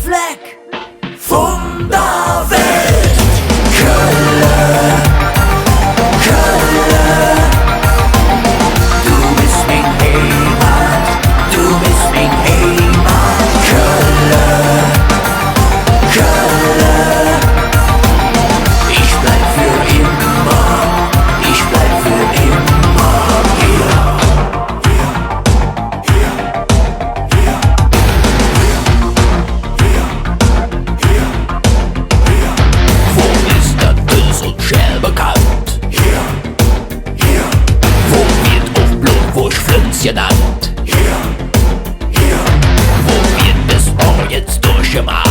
Fleck von der Welt. Kölle, Kölle, du bist mein Heimat, du bist mein Heimat. Kölle, Kölle, ich bleib für immer, ich bleib für immer hier. Wo ist der Pilz und Schell bekannt? Hier, hier. Wo wird auf Blutwurst Flünz genannt? Hier, hier. Wo wird bis morgens durchgemacht?